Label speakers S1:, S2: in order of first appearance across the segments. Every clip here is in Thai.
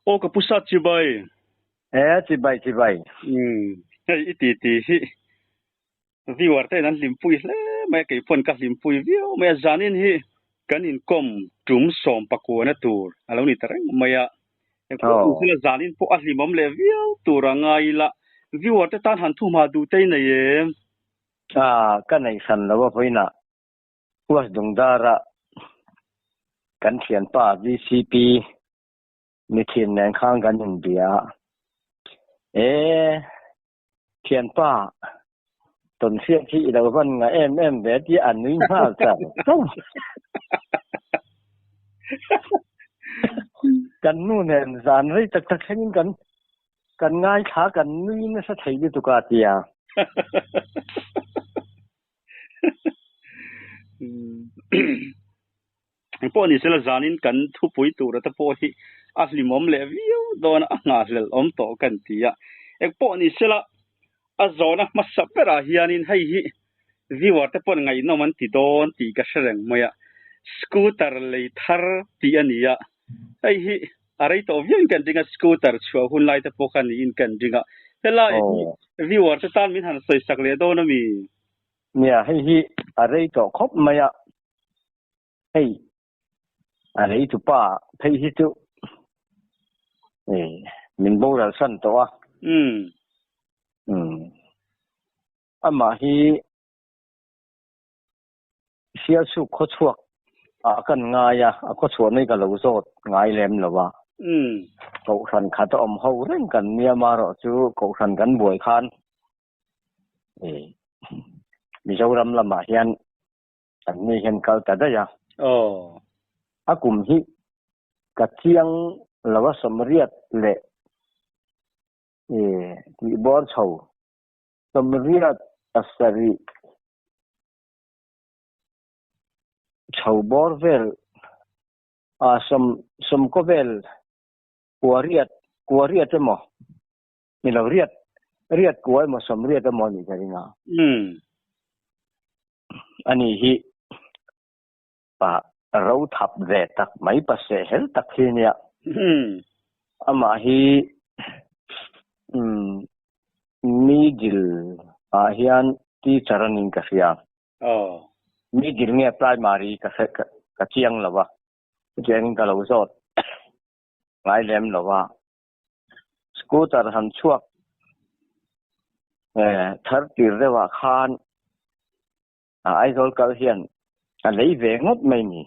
S1: โอ้กับพุทธจิบาย
S2: จิบาย
S1: ไอ้ตีที่วิวัฒน์นั้นลิมปุยเลยไม่เกี่ยวกับลิมปุยวิวไม่จานินที่กันอินคอมจุ่มส่งปักวันตัวอะไรนี่แต่ไม่อะไอ้พวกนี้ละจานินพวกอัลลิมอมเลวิวตัวร่างไงละวิวัฒน์ตานหันทุ่มาดูเต้นเนี่ย
S2: กันไอ้สันแล้วว่าพี่น่ะว่าดงดาระกันเขียนป่า VCP มีเขียนแหนงข้างกันอย่างเดียวเขียนป่าตนเสียที่เราวันไงแบบที่อันนี้มากจังกันนู่นเนี่ยจานเลยตักแข่งกันง่ายขากันนี่ไม่ใช่ไทยตุกาเตีย
S1: พวกนี้ละจานินกันทุบปุยตัวแต่พวกที่อัลลิมอมเลวิวโดนอ่างเลอมโตกันที่อ่ะไอ้พวกนี้ละอาจารย์มาสับเปราฮิอานินให้วิวัฒน์พวกไงน้องมันติดโดนตีกระเสรงมาสกูตเตอร์เลยทาร์ตีอันนี้อ่ะไอ้อะไรตัววิ่งกันจริงๆสกูตเตอร์ชัวร์หุ่นไล่แต่พวกนี้อินกันจริงๆแต่ละวิวัฒน์ตานมิทันใส่สักเลยโดนมี
S2: เนี่ยให้อะไรตัวครบมาอ่ะให้อะไรตัวป้าให้ตัวมินโบราณสันตัวอามาฮีเสียสุขชัวกันง่ายก็ชวนนี่ก็รู้สดง่ายเล่มหรอวะเขาสันขัดอมเขาเร่งกันเมียมาหรอจูเขาสันกันบวยคันมีเจ้ารำละมาเฮียนอันนี้เห็นเขาแต่ได้ยังกลุ่มฮีกัดเชียงหรือว่าสมเรียดเละที่บอร์ชาวสมเรียดอัศรีชาวบอร์เวลสมก็เวลกัวเรียดจะมั้งนี่เราเรียดกัวมั้งสมเรียดจะมั้งนี่กันนะอันนี้ฮีป่าเราทับเวทักไม่ปัสเซเฮลตักที่เนี่ยอามาฮีมีดิลเฮียนที่จารันินกัสยามีดิลเนี่ยปลายมารีกัสเชียงหรอวะเชียงก็รู้สดง่ายเล่มหรอวะสกูตเตอร์หันช่วงทัดตีเรียกว่าคานไอ้ตัวกัลเฮียนอะไรเวงดไม่มี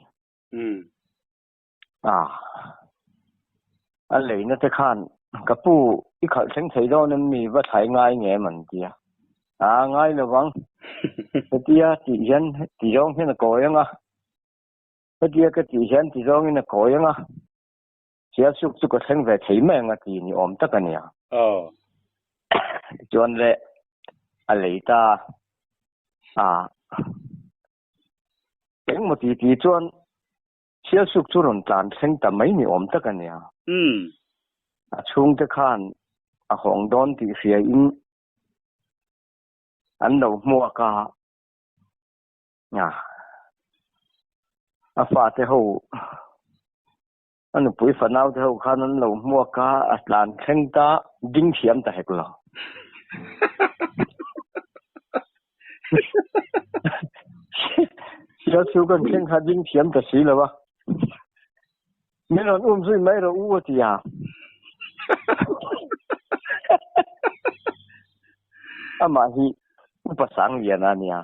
S2: อะไรนั่นจะคานกับผู้ที่เขาเช่นไทยเรานั้นมีว่าไทยง่ายเงี้ยเหมือนเดียง่ายเลยวังเดียตีเช่นตีร้องให้นักโกยังเดียก็ตีเช่นตีร้องให้นักโกยังเสียสุกก็เช่นแบบไทยแม่งตีนี่อมตะกันเนี่ยจนเลยอะไรตาเป็นหมดตีจนเสียสุกจุนจานเช่นแต่ไม่นี่อมตะกันเนี่ยช่วงจะข้านของโดนที่เสียอินอันเรามัวกาฟาเทหูอันนู้นปุ๋ยฝันเอาเทหูข้านั้นเรามัวกาอัตลานเช่นตาดิ้งเทียมแต่เหกล่ะเสียสุกันเช่นข้าดิ้งเทียมแต่สีเลยวะไม่นอนซุยไม่เราที่ยามาฮีอุปสรรคเยอะนะเนี่ย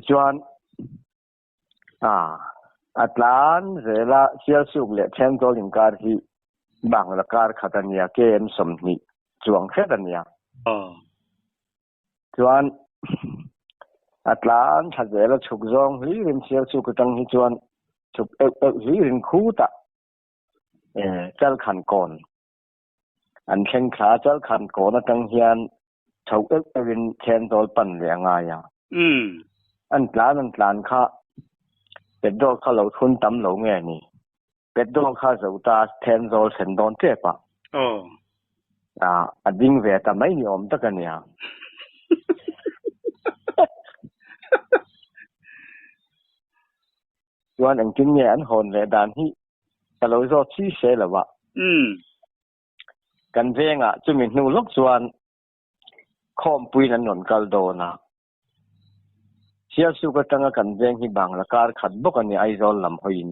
S2: จวนอัตลานเวลาเสียสุกเลยเช่นตัวลิงการที่บางละการขัดเนี่ยเกมสมนิจวงแค่เนี่ยจวนอัตลานถ้าเวลาฉุกจงหรือเรื่องเสียสุกตั้งที่จวนฉุกหรือเรื่องคู่ตะเจ้าขันก่อนอันเช่นขาเจ้าขันก่อนตั้งเฮียนฉุกเป็นเช่นตัวปั่นเรียงไงอันลานข้าเป็ดดอกข้าเราทุนตำเหลาไงนี่เป็ดดอกข้าจะตาแทนโซลเซนโดนเจ็บอันดิ้งเวทแต่ไม่ยอมตะกันเนี่ยวันอันกินเนี่ยอันหอนเวดานที่ แต่เราจะชี้เสียหรือวะกันเวงจะมีนูลูกส่วนข้อมปุยนันนนกัลโดนะเสียสุกตั้งกันเวงที่บางละการขัดบกันนี่ไอโซลลำหอยน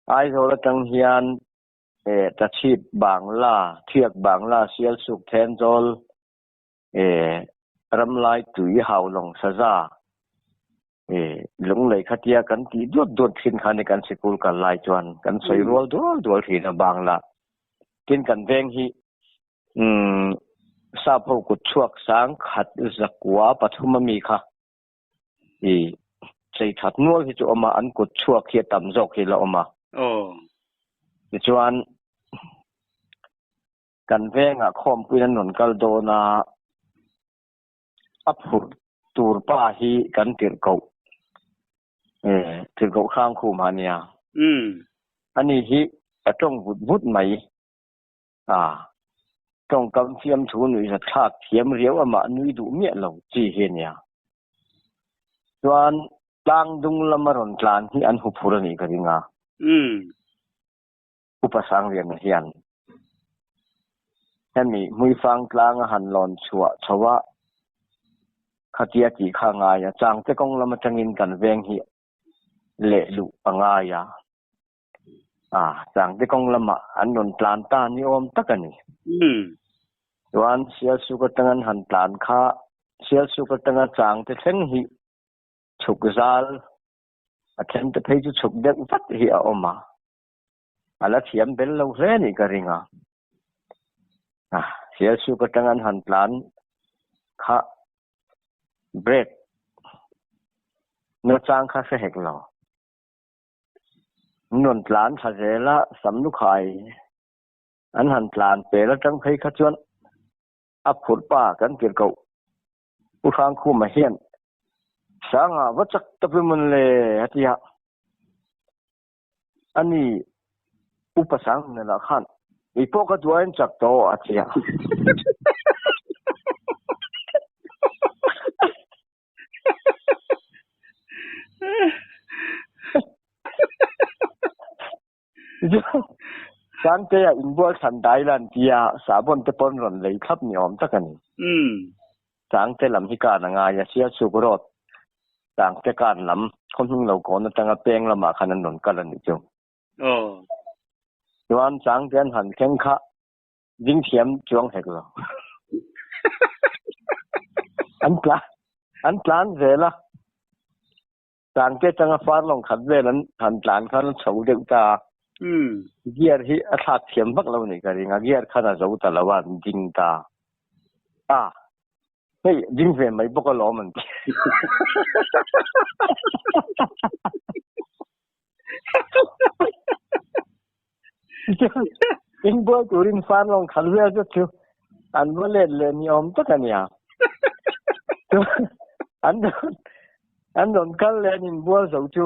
S2: ไอโซลตั้งเฮียนจะชีดบางล่าเทียกบางล่าเสียสุกแทนโซลรำลายตุยหาวลงซาซาหลงเลยขัดยากันที่ดวดขึ้นขันในการสกุลกันลายจวนกันใส่รัวดวที่นะบางละกินกันเวงที่ทราบพวกุดชวกสังขัดจักว่าปฐุมมีค่ะใจถัดนัวที่จะออกมาอันกุดชวกเขียต่ำจอกที่เราออกมาจวนกันเวงข้อมกุยนันนนกัลโดนาอับหุดตูร์ป้าฮีกันติรเกาติรเกาข้างคู่มาเนี่ยอันนี้ฮีต้องบุดไหมต้องกำเทียมถูหนุ่ยสักเทียมเรียวมาหนุ่ยดูเมียเราจีเฮียเนี่ยส่วนต่างดุงละมารอนกลานที่อันหุบพูรนี่ก็ดีงาอุปสังเรียนเฮียนแค่มีมือฟังกลางหันหลอนชัวชวะขัดแย้งจีข้างายจางจะกงละมาจังอินกันเวงเฮียเละลุปังายจางจะกงละมาอันนนกลานตานิอมตะกันนี่วันเสียสุกตั้งหันกลานข้าเสียสุกตั้งจางจะเส้นหิฉุกซาลอาเช่นจะไปจุฉุกเด็กวัดหิออกมาอะไรเทียมเป็นเราเร่นี่ก็ริงเสียสุกตั้งหันกลานข้าเบรกเนื้อจางข้าเสียเหกเรานนกลานทะเลละสำนุขายอันหันกลานเปรละจังเพยขจวนอับขุดป้ากันเกี่ยวกับผู้ข้างคู่มาเฮียนสังวัจักตะพิมันเลยฮัตยาอันนี้อุปสรรคนั่นแหละขันอีพวกก็ตัวเองจักโตฮัตยาสังเกตอินบัวสันได้ลันที่สาบนตะปนหล่นเลยครับนิยมตะกันสังเกตลำที่การงานเสียสุกรดสังเกตการลำคนที่เราโกนตั้งเปงละมาขันนนกันนี่จงย้อนสังเกตหันแข้งขะยิ่งเทียมจวงเหกเราอันปลานเสร็จละสังเกตตั้งฟ้าลงขัดเวลันหันปลานขันเฉาเด็กตาเกียร์ที่อาทัดเทียมบักเราเนี่ยก็ริงเกียร์ขนาดเราแต่ละวันจริงตาเฮ้ยจริงเฟรมไม่บอกก็ล้อมันอินบัวตูรินฟ้าลงขัดเวลจะคิวอันว่าเล่นเลยนิยมตะกันเนี่ยอันโดนกันเลยอินบัวสูจู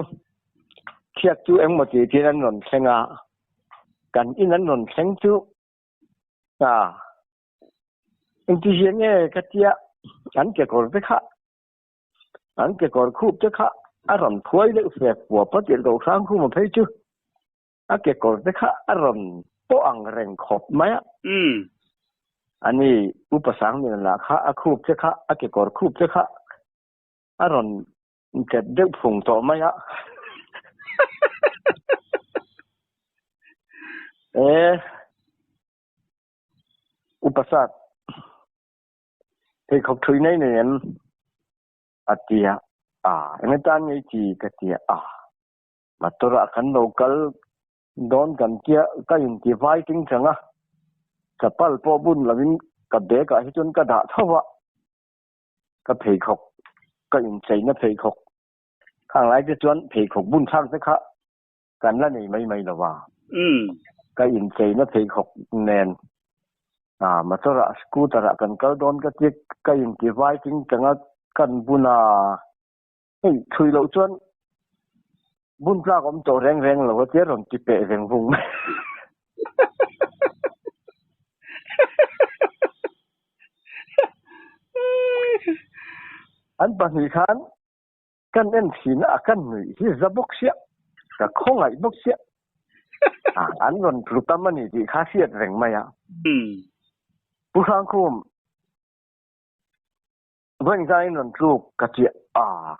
S2: เทียบจูเอ็มหมดที่นั่นนนแข่งกันอินนั้นนนแข่งจูอินที่เชียงเนี่ยก็เทียอันเกี่ยวกับค่ะอันเกี่ยวกับคู่จะค่ะอารมณ์ถ้วยเล็กเสียหัวพอเกี่ยวกับข้างคู่มาเพื่อจูอันเกี่ยวกับค่ะอารมณ์โป้อังแรงขบไหมอันนี้อุปสรรคนี่แหละค่ะคู่จะค่ะอันเกี่ยวกับคู่จะค่ะอารมณ์เกิดเด็กผงโตไหมอุปสรรคที่เขาทุยในเนี่ยอาเตียไม่ตานยังจีกเตียมาตัวละคันโลกัลโดนกันเตียก็ยินที่ไฟจริงจังจะพัลปอบุญละวินกับเด็กให้จนกระดาษเท่าก็เพยขกก็ยินใจนะเพยขกข้างไรจะจวนเพยขกบุญช่างสักค่ะกันละนี่ไม่ละว่าก็ยินใจนะเพยขกแนนมาตัวละสกูตระกันก็โดนก็จิกก็ยินที่ไว้จริงจังกันบุญเฮ้ยคุยเราจวนบุญพระก็มันโตแรงเราก็เจ้าหลงจิเปะแรงพุงอันปนิคันกันเอ็นสีน่ะกันหนุ่ยที่จะบกเสีย ก็คงไอ้บกเสียอันก่อนปลุกตั้มมันนี่ที่ข้าเสียแรงไหมอ่ะผู้ข้างคุมเพื่อนใจนนปลุกกระเจีย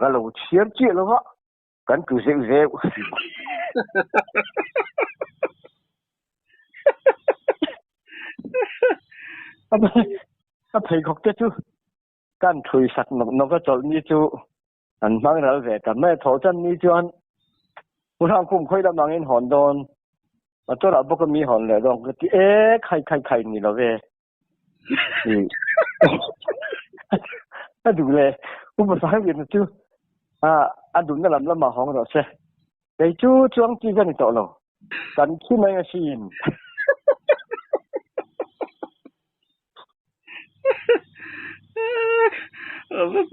S2: ก็เราเชียร์เจียแล้ววะกันกูเสียเสียถ้าเพลงของเจ้าจูการถุยสัตว์นกก็จอดนี่จูอันมังเราเสียแต่แม่โถจันนี่จวนผู้ทางคุมค่อยดำนังเงินหอนโดนมาตัวเราพวกก็มีหอนเลยดองก็ที่ใครนี่เราเว้ยถ้าดูเลยผู้ภาษาเวียดนามจูอันดูนั่นลำมาห้องเราเสียแต่จูช่วงที่กันต่อเรากันขี้ไม่กระชิน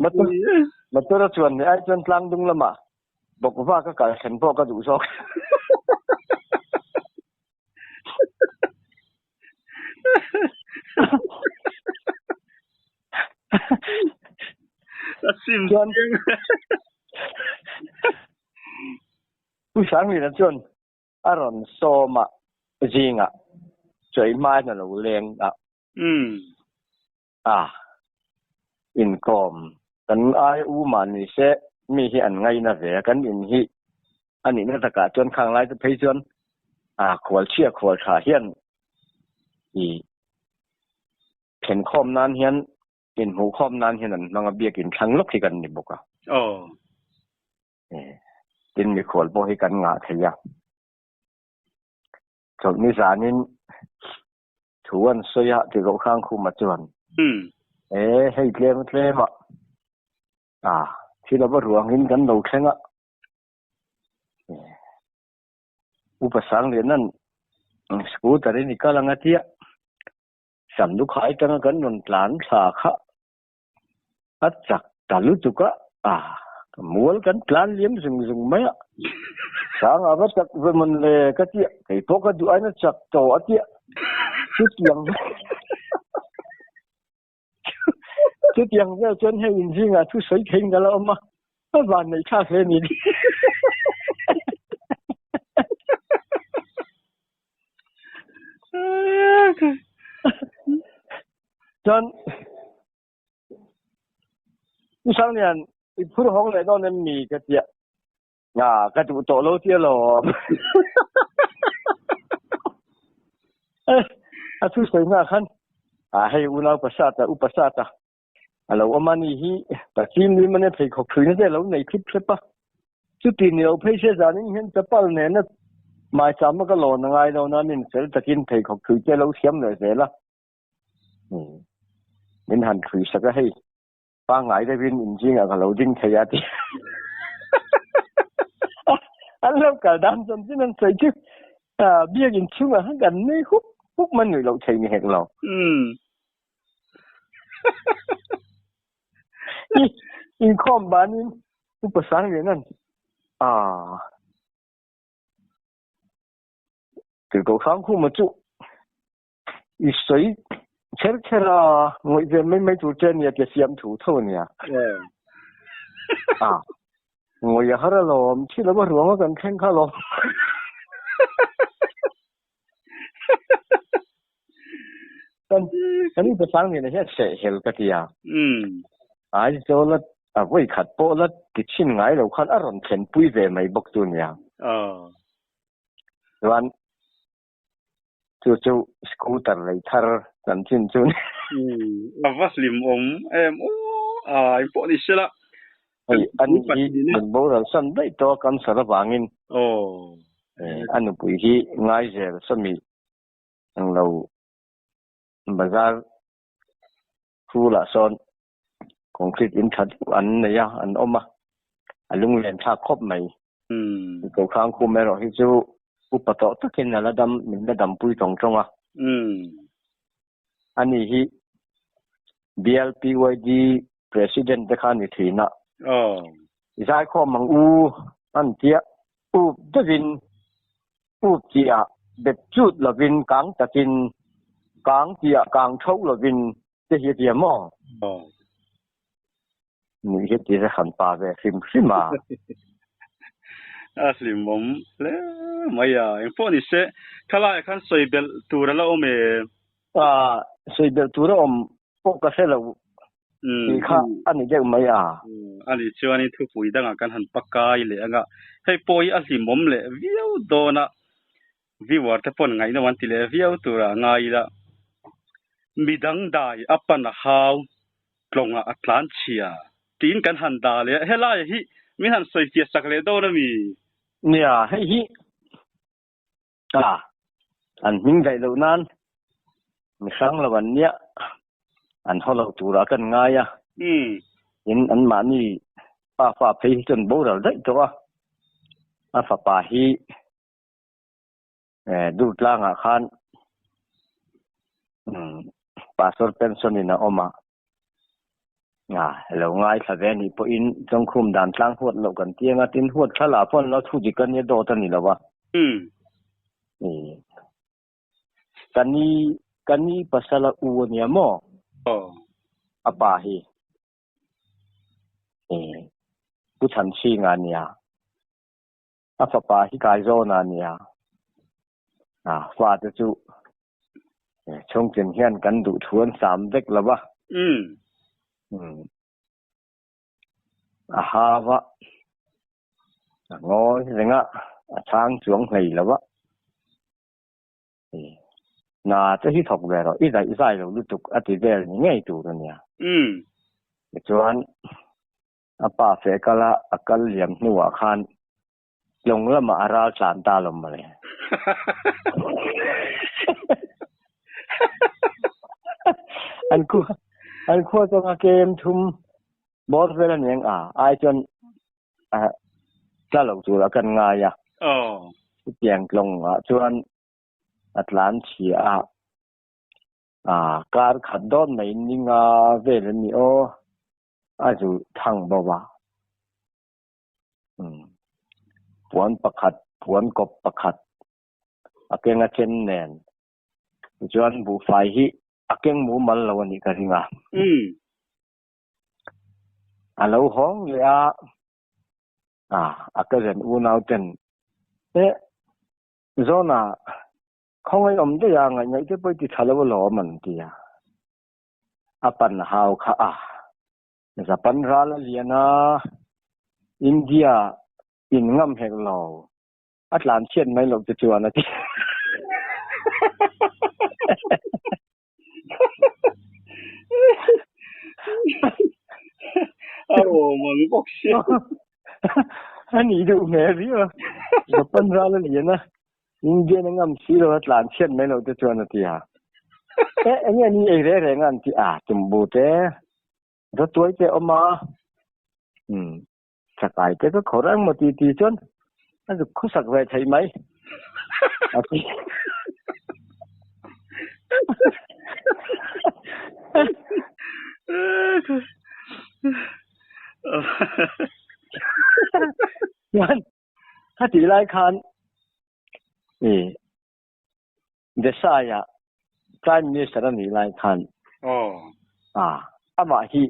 S2: มาตัวเราชวนไอ้ชวนพลังดุงละมาบอกว่าก็การเห็นพ่อก็ดูซอกชวนผู้ชายมีนะชวนอารมณ์โซมาจริงอ่ะใจไม้นั่นเราเลี้ยงอินคอมกันไอ้มันนี่เสมีที่อันไงนะเสียกันอินที่อันนี้นักการจนข้างไรจะไปจนขวดเชี่ยขวดขาเฮียนเห็นคอมนั้นเฮียนอินหูคอมนั้นเฮียนนั่นมันเบียกินทั้งลูกที่กันนี่บอกกินมีขวดโบให้กันงาเทียจบนิสานินชวนเสียที่เราข้างคุมาจวนให้เคลมที่เราบ่รวงหินกันเราแข่งอุปสรรคเรื่องนั้นสกูตร์นี่ก็ลังเทียสัมดุขายจังกันนนหลานสาขะอัดจักตาลุจุกะมัวกันหลานเลี้ยงซึงไหมสังอาวัจักเวมันเลยก็เทียไอ้พวกก็ดูไอ้นั่นจักโตเทียชุดยังชุดยังเนี่ยจนให้อินทรีย์ทุกสิ่งทิ้งกันแล้วมาวันในชาตินี้จนที่สังเนี่ยพูดห้องเลยตอนนั้นมีกระเจี๊ยกระจุโตโลเทียหรอทุกสิ่งขันให้อุณาอุปสรรคเราเอามานี่ที่แต่ทีมนี้มันเนี่ยเพลงของคืนนี่เราในคลิปใช่ปะชุดที่เนี่ยเราเพลงเสียจานี่เห็นจะปั้นเนี่ยนะมาจำมันก็หล่นง่ายเรานั่นนี่เสร็จจะกินเพลงของคืนจะเราเสียมเลยเสร็จละมันหันคืนสักให้ป้าไงได้วินจริงๆเราดิ้นขยันอันเริ่มการดันจนที่นั่นใส่ชื่อเบี้ยกินชุ่มหันกันนี่ฮุกมันหน่วยเราใช้ในแห่งเราอินคอมบ้านนี้อุปสรรคอย่างนั้นคือก็ข้างคู่มาจุอีสวยเชื่อๆ我这ไม่ถูกเจเนี่ยจะเสียมถูกเท่าเนี่ย我也好了ที่เราบ่รวมกันแข่งข้าลมตอนนี้ภาษาเนี่ยนะเสียเฮลกะติยาโจละไว้ขัดโปละติดชิ้นไงเราคันอารมณ์เข็นปุ้ยเวไม่บกตัวเนี่ยวันจู่สกูตร์เลยทาร์นั่นชิ้นจุน
S1: ว่าสลิมอีพวกนี้ใช่ละ
S2: อันนี้มันบอกเราสั่นได้ตัวกันสารบางินอันนี้ปุ้ยที่ง่ายเสียสมีเราบาซาร์ฟูละซอนของคริสอินทัดอันเนี่ยอันออกมาลุงเรียนท่าครบไหมก็ข้างคุมไม่รอให้จูอุปโตตะเกินละดำมันละดำปุยตรงจังวะอันนี้ที่ BLPYD President จะข้านิทีน่ะใช้ข้อมังอันเดียจะวินเจียเด็ดจุดละวินกลางตะกินกลางเจียกลางเท่าละวินจะเหี่ยมั่งนี่เห็นที่จะหันปลาไปฟิมมา
S1: asli mom le maya en phone se khala khan soibel turala ome
S2: soi bel tura om po ka selo ti kha ani de mai
S1: ali chuani thu pui danga kan han pakai le anga hei poi asli mom le viu dona viwar te pon ngai no wan ti le viu tura ngai la midang dai apan hau tlonga atlan chia tin kan han da le hela hi mi han soi tia sakle do na mi
S2: nia hei hi an ming dai lo nan mi sang la wan nia an holo tura kan ngaya in an mani fa phei chon bo ra dai to a fa pa hi du tlanga khan pastor pension ina oma lo ngai thaven hi po in jong khum dan tlang huat lo kan tianga tin huat khala pon lo thu ji kan ni do tan ni lawa kani pasala u ni mo apa hi ku chan chi nga nia a fa pa hi kai zo na nia fa te chu chong chen hian kan du thuan sam dek lawa hawa ngoi renga thang chuang hlei lawa na te hi thok ve ro i dai lo lutuk ati vel ni ngei tu ro nia chuan apa fe kala akal liam nuwa khan long lama aral chan ta lom male an khu to nga kem thum bor vela niang ai chon la lo tu la kan nga ya piang long chuan atlan chi kar khat don mai ni nga vel ni o aju thang bawa puan pakhat puan kop pakhat akenga chen nen chuan bu fai hi akeng mu mal lo ni ka ringa alo hong ya akazen u nau ten zona không ai om de ya ngai ngai te poi ti thalo lo man ti ya apan hau kha japan ra la liana india in ngam hek lo atlan chen mai lo te chuan ati
S1: mang bok shi
S2: ani du me ri japan ra la liana india ngam si lo atlan chen mai lo te chuan ati ya ani re ngan ti tumbu te do toy te oma sakai te ko khorang mo ti chon aju khusak ve thai mai ati yan hati lai khan desaya prime minister ni lai khan ama hi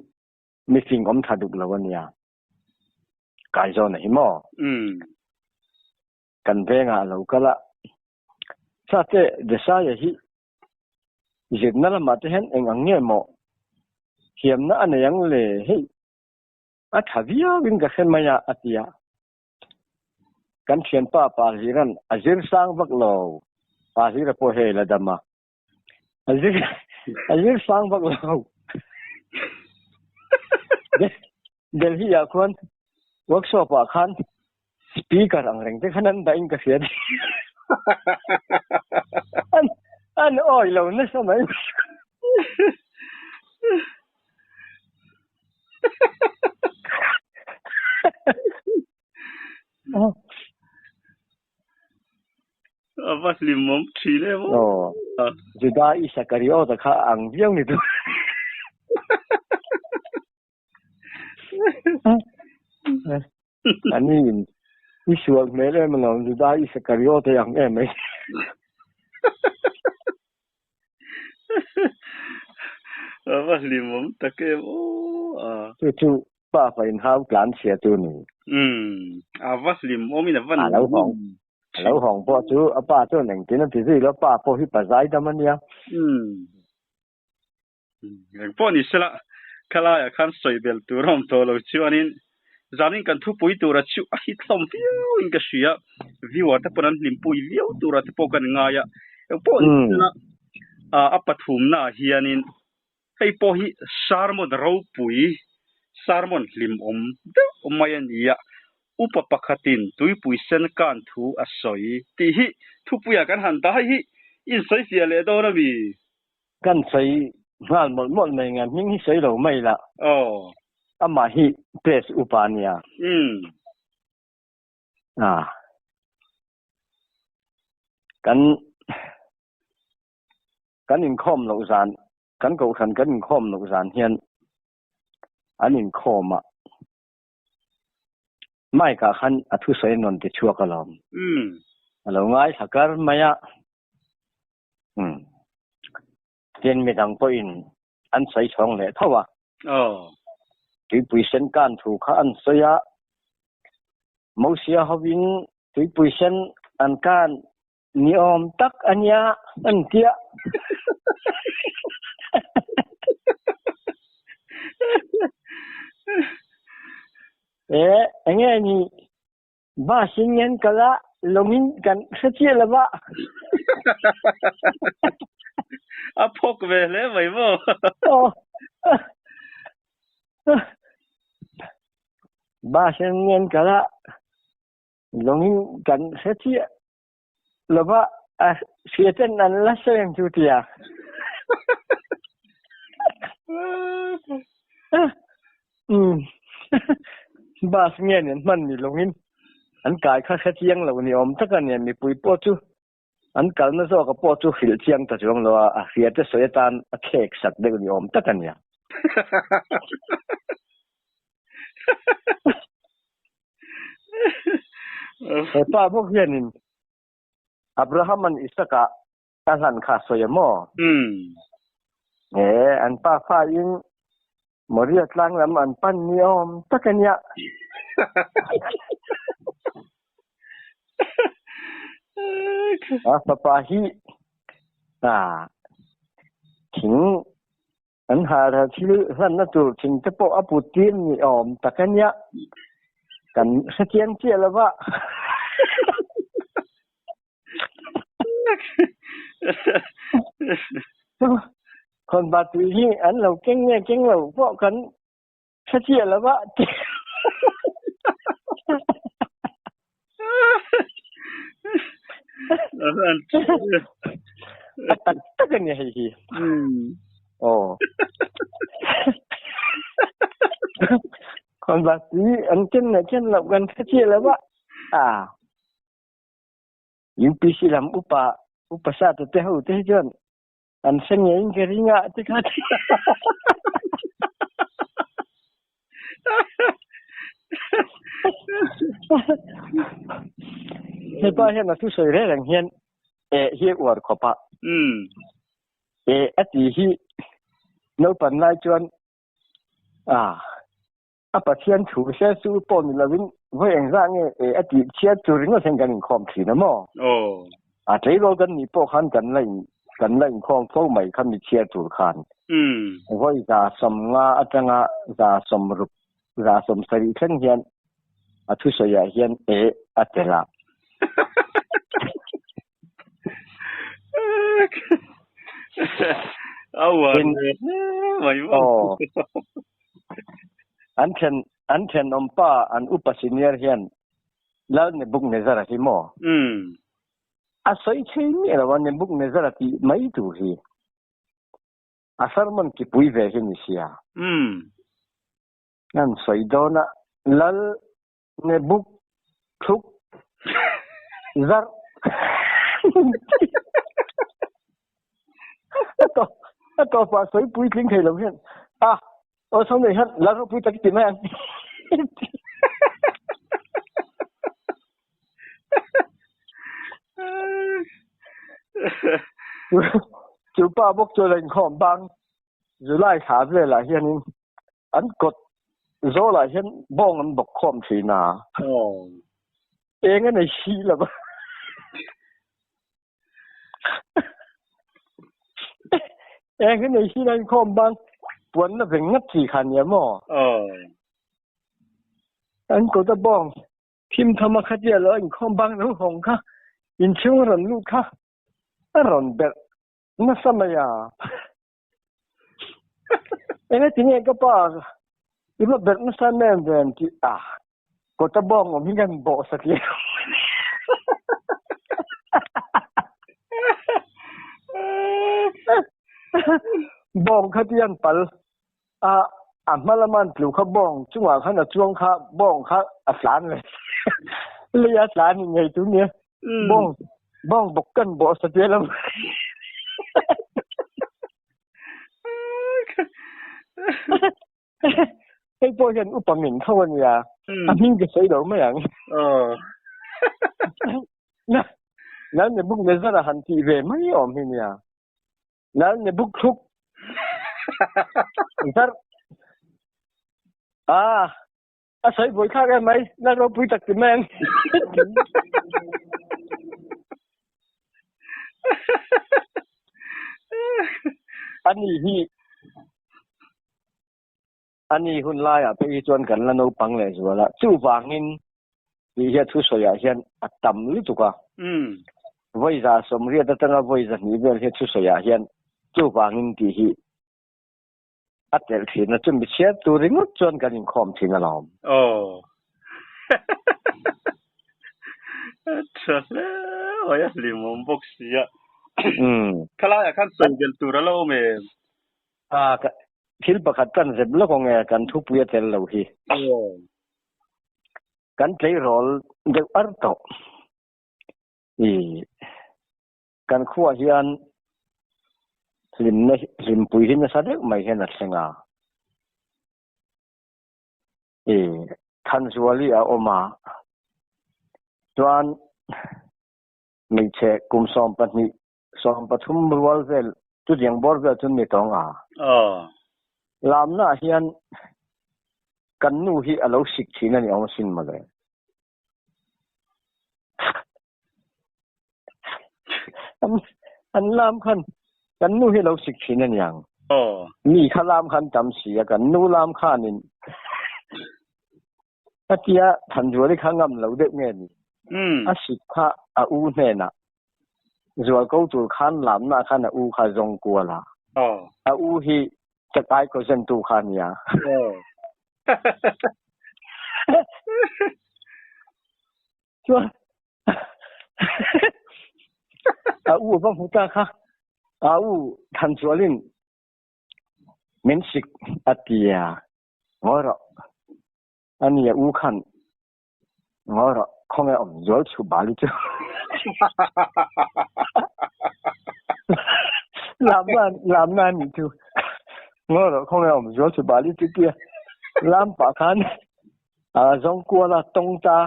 S2: meeting om thaduk lawania kai zo na himo kan venga lo kala sate desaya hi jitna la mate hen engange mo hiamna anayang le hey athavia win ka khen maya atia kan thian pa hiran azir sang vak lo pa hira po he la dama azir sang vak lo delhi ya khon workshop khan speaker ang reng te khanan da in ka fiat an oi lo na samai
S1: Apa limom chile mo
S2: juda isakario ta kha ang viang ni tu ani isuak mele malong juda isakario ta yang mai
S1: apa limom take mo
S2: tu pa in hau plan sia tu ni
S1: awas lim omina van
S2: lâu hỏng po chú apa cho nền cái nó thì gì đó pa po hi pa zai da man ya
S1: po ni sela kala ya khan soibel turom to lo chu anin zanin kan thu pui tura chu a hit thom fiu in ka shia viewer ta ponan lim pui viu tura te po kan nga ya po ni sela apathum na hianin hei po hi sarmon ro pui sarmon lim de omayan ya upa pakhatin tui pui sen kan thu asoi ti hi thu puya kan han ta hi in soi fia le do na bi
S2: kan sei ngal mol mai ngam hi sei lo mai la ama hi pes upania kan in khom lo zan kan ko khan kan in khom lo zan hian an in khoma mai ka khan athu sei non ti chua ka lom alo ngai sakar maya tiền mi dang po in an sei chong le thawa tui pui sen kan thu kha an soya mo sia hawin tui pui sen an kan ni om tak anya an tia nghe ni ba sinh nhân kala longin kan sachi la ba
S1: a phok ve le mai mo
S2: ba sinh nhân kala longin kan sachi la ba a sieten an la sen tu tia ba sinh nhân man ni longin an kai kha chiang lo ni om takan ne mi pui po chu an kal na zo ka po chu hil chiang ta jong lo a hiate soetan a khek sak de ni om takan ya pa bo hianin abraham an isaka alan kha soyamo an pa fa in moria tlang lam an pan ni om takan ya papa hi thing an har thil han na tur thing te po apu tin ni om takanya kan satien che lawa kon ba tu hi an lo keng lo po kan satien lawa takan ya hi kon ba tu an ken lo kan satien lawa yung pisi lam upa sa te ho te jon an sen yin geringa te ka he pa hian na tu soi re rang hian hi war khopa ati hi no pan lai chuan apa thian thu se su pon lawin voi eng ra nge ati chia turin no sen kan khom thi na mo trei lo kan ni po khan kan lai khom tho mai khan mi chia tur khan voi za som nga atanga za som rup za som sari khan hian athu soya hian atela an chen ompa an upa senior hian la ne buk ne zara hi mo a soi chei mi la wan ne buk ne zara ti mai tu hi a sarmon ki pui ve hi ni sia nan soi dona lal ne buk thuk zar to pa soi pui kling thei lo hian sau này hết lá nó pui ta cái tiền này chú ba bốc cho lên khom bang rồi lại thả về lại hiện anh cột gió lại hiện bong anh bọc khom thì nào เองในชีละบ่เองในชีนั่นคอมบังปวนน่ะเป็นงัดสี่คันเนี่ยหมออันก็ตะบ้องพิมพ์ธรรมคดีแล้วอันคอมบังแล้วหงค่ะอินชิวรันลูกค่ะรันเบ็ดน่ะสมัยอ่ะเองที่นี่ก็ป่ะอีมาเบ็ดน่ะสมัยเดินที่ก็ตะบ้องมีกันบ่สักเดียวบ้องคดีอันปัลมาละมันปลูกเขาบ้องจังหวะเขาน่ะจ้วงค่ะบ้องค่ะอัศานเลยเลยอัศานยังไงตัวเนี้ยบ้องบกกันบ่สักเดียวแล้วไอ้พวกนั้นอุปมินเขาเนี่ยมินก็ใส่ดอกไม่ยังนะแล้วเนี่ยบุกเนี่ยซะละหันทีเวไม่ยอมมินเนี่ยแล้วเนี่ยบุกทุกซะใส่บ่อยค่ากันไหมแล้วเราพูดตักติแมงอันนี้หุ่นลายไปจวนกันแล้วโนปังเลยสัวละจู่วางนินดีเฮ็ดทุสอยเฮ็ดต่ำหรือตุกะไว้จะสมเรียดตั้งไว้จะนี่เวลเฮ็ดทุสอยเฮ็ดจู่วางนินดีฮิอัดเดลทีนะจุ่มไปเช็ดตัวริงจวนกันคอมทิ้งลอม
S1: ชัดเลยโอ้ยลิมอนบ็อกซี่อ่ะข้าอยากขั้นส่งเกลตัวแล้วเมคิดประคัดกันเสร็จแล้วก็ไงกันทุบเวทเราฮีกันใช้รอลเด็กอัลโตกันขั้วเฮียนลิมปุยหินสัตว์ไม่เห็นนัดเสงาทันสวลีอาอมาจวนไม่เช็คกุมสอมปัตนิสอมปัทุมบัวเวลจุดยังบอร์เวลจุดไม่ต้องลามน่าเฮียนกันนู่ฮีอลาวสิกทีนั่นเอาสินมาเลยอันลามขันกันนู่ฮีเราสิกทีนั่นยังมีข้าลามขันจำเสียกันนู่ลามข้านินอาเจียทันจวลิข้างงำเราเด็กเงี้ยนี่สิกข้าอูเน่น่ะจวลกูตัวขันลามน่าขันอูข้าจงกัวละอูฮีจะตายก็เส้นตูขันยาชัวอูบ้างหัวตาค่ะอูทันชัวลินเมนสิกอาเตียงอระอันนี้อูขันงอระคงไอ้อมยอดชูบาลิจ้าลามนานนี่จูงอระคงไอ้อมยอดชูบาลิจ้าเกียลามปากขันจงกัวละตรงตา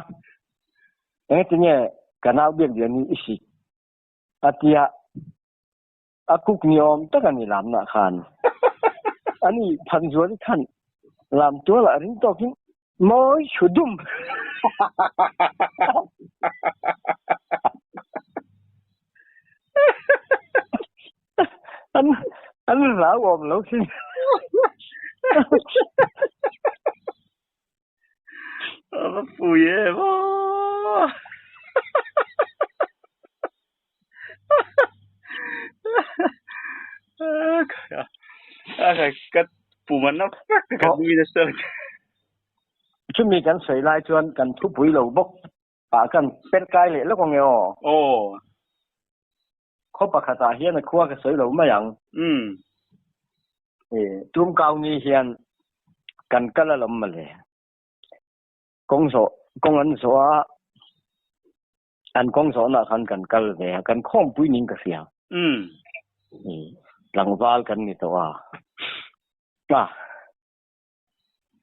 S1: เอ็งที่เนี่ยกันเอาเบี้ยเดียนี้อีสิอาเตียกุกนิยมตั้งกันนี่ลามนาขันอันนี้พันจวนขันลามตัวละริ้งตัวกินมอยชุดุมอันลาวอมแล้วสิปุยเอ๋ก็ปูมันนักกันดูดิสิ
S2: ช่วงนี้กันใส่ลายจวนกันทุบปุ๋ยเหลาบกปากันเป็นกายเลยแล้วก็เงี้ยเขาปากขาตาเฮียนขั้วกันใส่เหลาไม่ยังจุ่มเกานี่เฮียนกันก็ละลมมาเลยกงอันโซอันกงโซน่ะคันกันก็เลยกันข้อมปุ๋ยนิ่งก็เสียหลังวาลกันนี่ตัว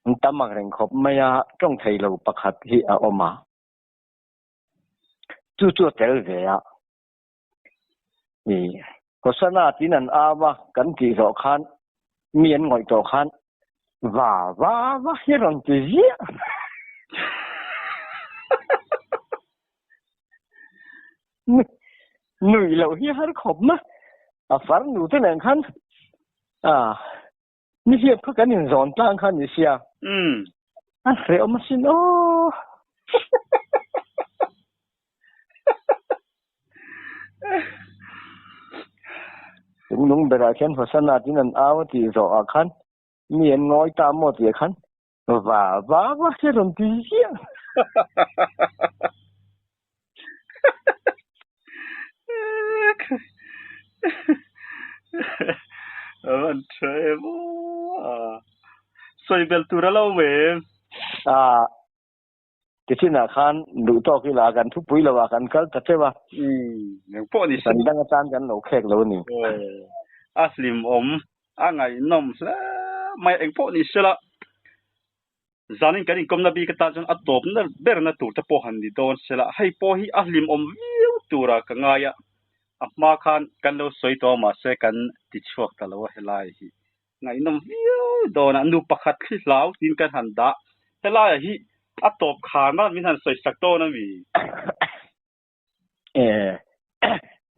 S2: มันตำมักเร่งขบไม่จ้องไทยเราประคัดที่ออกมาจู่ๆเตลเสียก็สนาที่นั่นว่ากันที่สอคันเมียนหงอยต่อคันว่าเฮียรังจี หนุ่ยเหล่าที่ฮันขบมะฝันอยู่ที่ไหนคันนี่เสียพักกันอย่างสอนตั้งคันนี่เสียเสียมาสิโอถึงลุงเบลาเช่นภาษาหน้าที่นั่นเอาที่รอคันมีนน้อยตามหมดเลยคันว่าเสียตรงที่เสีย
S1: มันเชื่อบ่สวยเบลตัวเราเว้ย
S2: ที่นั่นคันดูต่อกีฬากันทุกปีละว่ากันก็จะใช่ป่ะ
S1: อย่างพวกนี้
S2: สันดังอาจารย์กันเราแขกเรานี่
S1: อาสลิมไงน้องไม่เองพวกนี้สิละจานินกันนี่กำนับบีกตาจนอัดตบนั่นเบอร์นั่นตัวจะพอหันดีโดนสิละให้พอฮีอาสลิมวิวตัวระกังไงมาคันกันเราสวยตัวมาเสกันติดช่วงตลอดเฮลัยฮีไงน้องวิวโดนนูปักขัดขึ้นแล้วดินกันหันดาเฮลัยฮีอัดตบขามันมีทันสวยสักตัวนั่นวี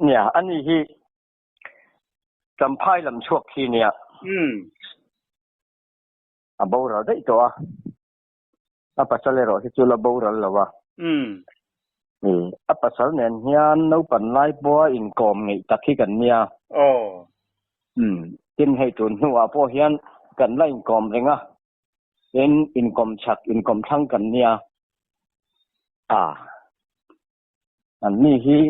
S2: เนี่ยอันนี้ที่จำพายลำช่วงที่เนี่ยบ่าวเราได้ตัวปัสสาวะเราที่จุลบ่าวเราแล้ววะปัสสาวะเนี่ยเฮียนนู้ปันไล่บัวอินกอมไงตักที่กันเนี่ยกินให้ตุนหัวพวกเฮียนกันไล่อินกอมเลยนะเป็นอินกอมฉักอินกอมทั้งกันเนี่ยอันนี้ที่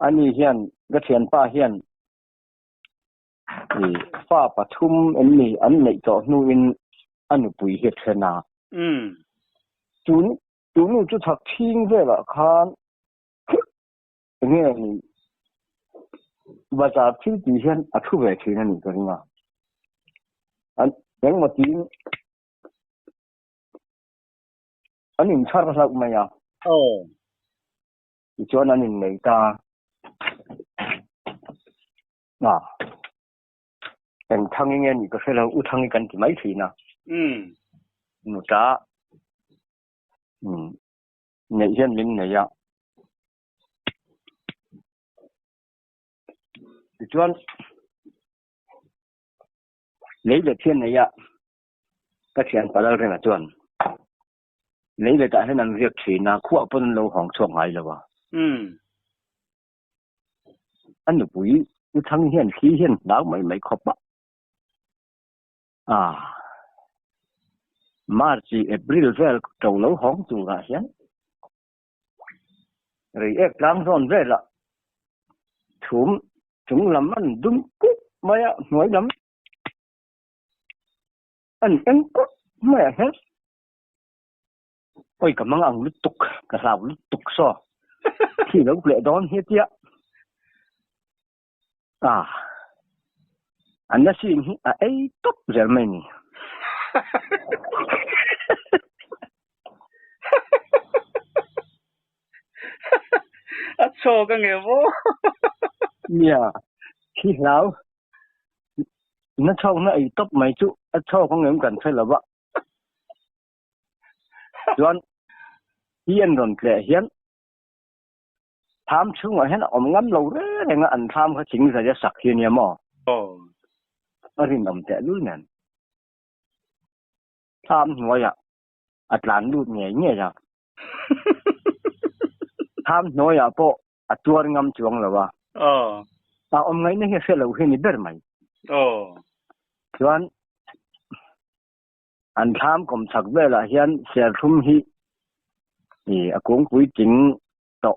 S2: อันนี้เฮียนก็เทียนป้าเฮียนป้าปทุมอันนี้อันไหนต่อนู่นอันนี้ปุยเฮ็ดขนาดจูนู่จะถักทิ้งไปละคันเนี่ยนี่ว่าจะทิ้งดีเฮียนทุบไปทีนั่นนี่ก็นี่นะอันยังมาทิ้งอันนี้ชาร์จสักไหมอ่ะอีจวนอันนี้ไหนตาแต่ทั้งยังไงนี่ก็คือเราอุทังกันที่ไม่ถีนะหนูจ้าเนี่ยเช่นลิ้นเนี่ยอีจวนเลยเด็กเช่นเนี่ยก็เขียนไปแล้วเรื่องจวนเลยแต่ให้นั่นเรียกถีนะขั้วปนเราของช่วงไหนแล้ววะอันนี้ปุ๋ยอุทังเฮียนขี้เฮียนดาวไม่ครบมาร์ชเอพริลเวลเจ้าเราของตัวกันเฮียนหรือกลางร้อนเวลถุงลำมันดุ้มกุ๊บไม่หน่วยลำอันกุ๊บไม่เห็นโอ้ยกำลังอังลุตุกกระสาวลุตุกซ้อที่เราเปลี่ยนดอนเฮียเจ้าอันนั้นสิไอ้ตบเจอไหมนี่
S1: โชว์กันไงวะ
S2: เนี่ยที่เรานั่นชอบนั่นไอ้ตบไม่จุชอบของเงินกันใช่หรือวะย้อนเฮียนโดนเกลี่ยเฮียนทำช่วงว่าเห็นอมงั้นเราเรื่องอันทำเขาจริงจะสักเฮียเนี่ยมั้งอะไรนั่นแต่รู้นั่นทำหัวอ่ะอัดหลานดูเนี่ยจ้ะทำน้อยอ่ะพออัดตัวงำจวงหรือวะแต่อมไงเนี่ยเสียเราเห็นนี่เดินไหมส่วนอันทำกลมสักเวลาเฮียนเสียทุ่มฮีอากงคุยจริงต่อ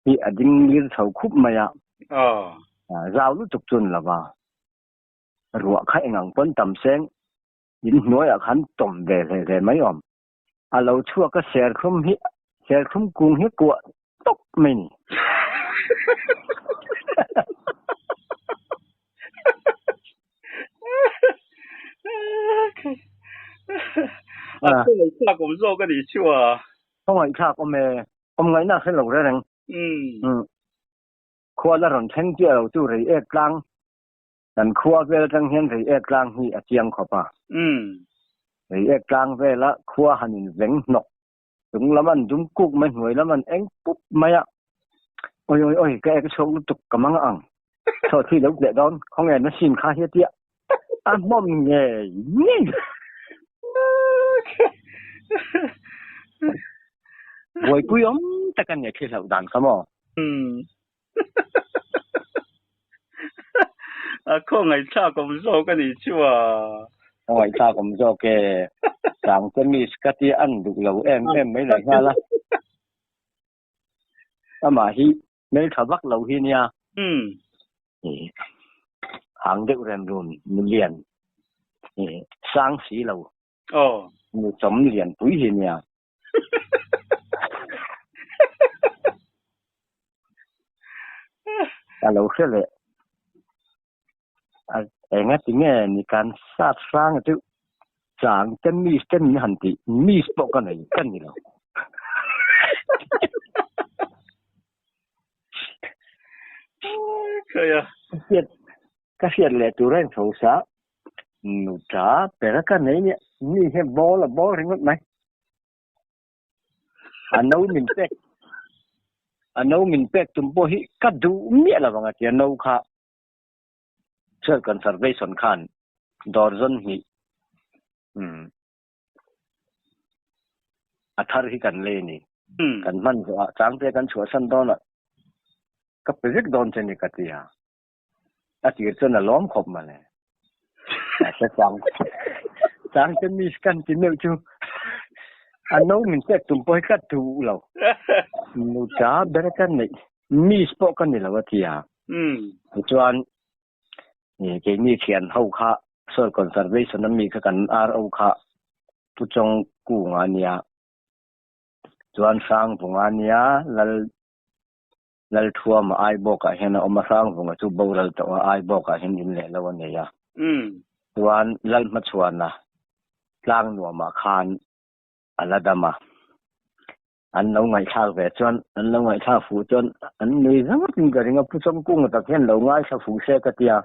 S2: ฮีอดิ้งยืนเสาคุบมาอ่ะราวรู้จุกจนหรือวะรัวไข่งังปนต่ำเส้นยินน้อยอ่ะขันต่อมเดไม่อมเราชั่วก็เสียทุ่มกุ้งฮีกัวตกไม่นี่
S1: 这个差工作跟你去啊？
S2: 我係差我咩？我唔係那些路的人。ขั้วละหล่นแท่งเจียวจู่รีกลางแต่ขั้วเวลจังเห็นรีกลางที่เจียงขอบรีกลางเวลละขั้วหันเวงนก đúng là mình đúng cục mình người là mình anh bút mày ạ ôi cái số lúc tục cầm mang ăn thôi thì lúc để đón không nghe nó xin khai hết tiệt mong nghe nhỉ vui vui ấm ta cần nghe khi nào đàn không
S1: không ngày cha cũng rồi cái gì chưa
S2: ngoài ta cũng cho cái rằng cái mi cái tí ăn được lâu em mấy này ha là mà hi mấy thằng bắt lâu hi nha hàng được rèn luôn liền sáng xí lâu một chấm liền túi hi nha lâu thế lệ em nghe tiếng nghe ni can sát sang itu rằng cái mi cái mi hành tí mi bộ cái này cái gì đâu cái chuyện lệ tụi anh thấu xã nụ trả về cái này nhỉ mi hem bó là bó riêng mất này nấu mình pek tụm bố hi cắt đủ mía là bằng cái nấu khá Self conservation khan dorzon hi athar hi kan le ni kan man zo chang te kan chua san don ka project don chen ni katia ati chen na lom khop ma le sa chang chen mi skan tin no chu nấu mình pek tum poi kat tu lo nu cha ber kan ni mi spo kan ni lo tia chuan cái mi khian hậu kha soil conservation nam mi kan ro kha tu chong ku nga nia chuan sang bunga nia lal thua ma ai bo ka hena oma sang bunga chu boral to ai bo ka hin in le lo ne ya chuan lal ma chuan na tlang no ma khan aladama an lo ngai thal ve chuan an lo ngai tha fu chuan an nei zang tin ga ringa pu chong ku ta hen lo ngai sa fu se ka tia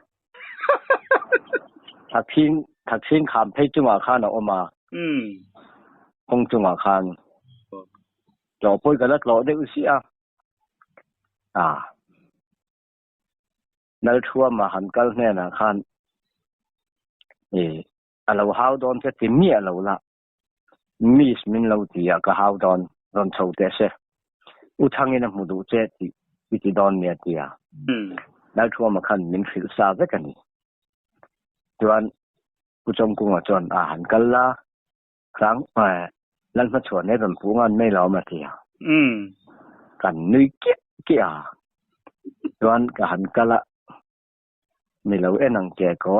S2: thak xin kham phei chunga khan oma kong chunga khan lo poi ga lat lo de usia nal thua ma han kal ne na khan alo how don se ti mi alo la mi min lo ti ka how don ron chou te se u thang ina mu du che ti don ne ti nal thua ma khan min fil sa ve kan ni chuan ku chong ku nga chuan han kal la khang lan ma chuan ne ron pu ngan nei lo ma ti kan nui kia chuan ka han kala mi lo enang che ko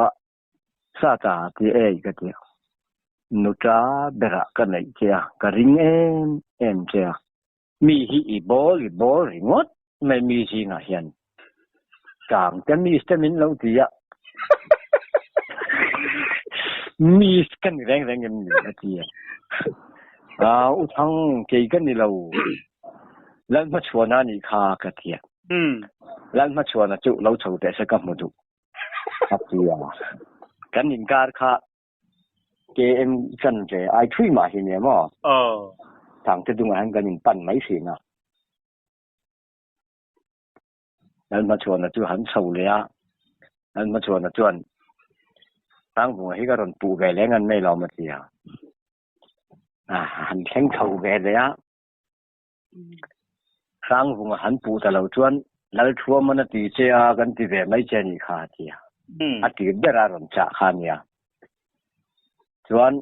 S2: sa ta ti ka ti nu tra bera ka nei che ka ring em che mi hi i bol ringot mai mi ji nga hian kang ka mi stamin lo ti ya mi kan reng em ni ti u thang ke kan ni lo lan ma chuan ani kha ka ti lan ma chuan chu lo chou te sa ka mu du atia kan in kar kha ke em kan je ai thui ma hi ne mo thang te dung an kan in pan mai si na lan ma chuan chu han chou le ya lan ma chuan chuan tang bu hi ka ron pu ve le ngan nei lo ma tia han theng chou ve le ya sang bu han pu ta lo chuan lal thua mana ti che kan ti ve mai che ni kha tia ati bera ron cha khan ya chuan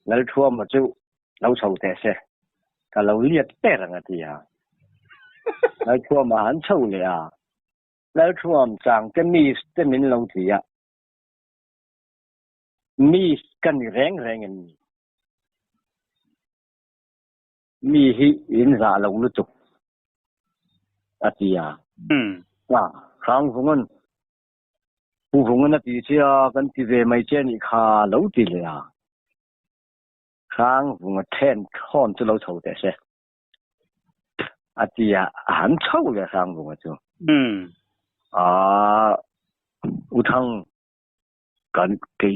S2: lal thua ma chu lo chou te se ka lo liat te rang atia lal thua ma han chou le lal thua am chang ke mi te min lo ti ya mi kan reng en mi hi in za lo lu tu atia khang vungan pu vungan ti chia kan ti ve mai che ni kha lo ti le khang vunga ten khon chu lo chou te se atia han chou le khang vunga chu u thang kan ke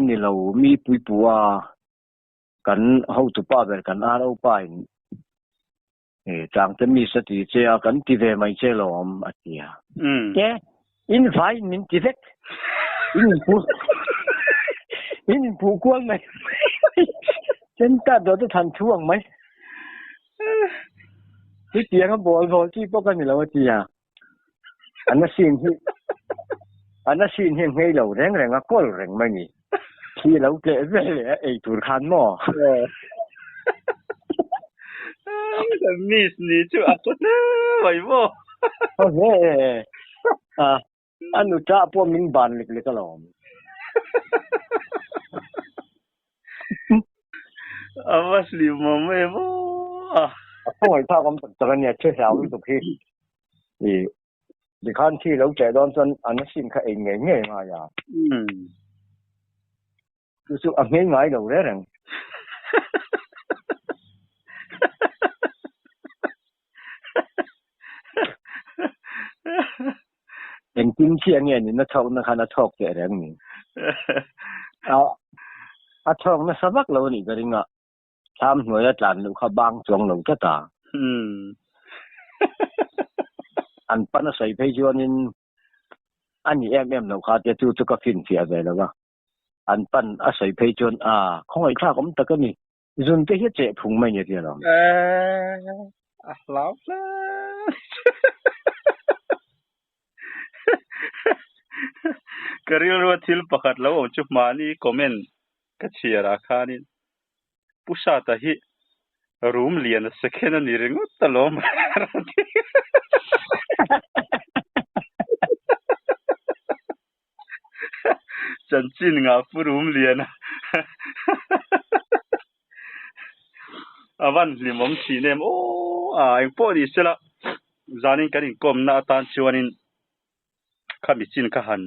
S2: ni lo mi pui pu กันเฮาตุป้าเบกันอาเอาป้ายจางจะมีสติเจอกันที่เวไม่เจลอมอติยาแกอินไฟนินติเวกอินผู้กวนไหมเช่นตาโดดทันช่วงไหมที่เตียงก็บอกพอที่พวกกันนี่แล้วอติยาอันนั้นสิ่งที่ให้เราแรงๆก็แรงไม่นี่ที่เราเกะเว่เลยไอ้ตุรคันหม้อ
S1: แต่มีสนี่จู่อ่ะก็นะไหวบ่
S2: โอเคอันนู้จ้าพวกมิงบานเล็กๆก็หลอม
S1: ว่าสลิมไม่บ่
S2: พวกไอ้ท่าคำตะกันเนี่ยเชื่อสาวอยู่ตรงที่ดิคันที่เราใจดอนจนอันนั้นสิ่งเขาเองไงมาอย่างรู้สึกอันง่ายๆเราได้หรือเองกินเชียงเนี่ยนี่นักทอกนักทอกแก่แรงนี่ทอกนักสมัครเรานี่ก็ริงอ่ะทำหน่วยจานลูกเขาบางจวงหลงก็ตาอันปั้นใส่ไปจวนนินอันนี้เราขาดจะจูตุกฟินเสียไปแล้วก็อันปั้นอาศัยไปจวนของไอ้ข้าผมตะก็นี่จุนก็เฮ็ดเจ็บพุงไม่เนี่ยเดียว
S1: ลาวก็เรียกว่าทิลปะขัดแล้วจุดมานี่คอมเมนต์ก็เชียร์ราคานี่ผู้ชายตาฮีรูมเลียนสักแค่นั้นนี่เรื่องตลอดจันจินงาฟูรูมเลียนวันลิมอมชีเนมโอ้ยังพอดีเสละจานินกันอินคอมนาตันชวนินข้ามิจินข้าหัน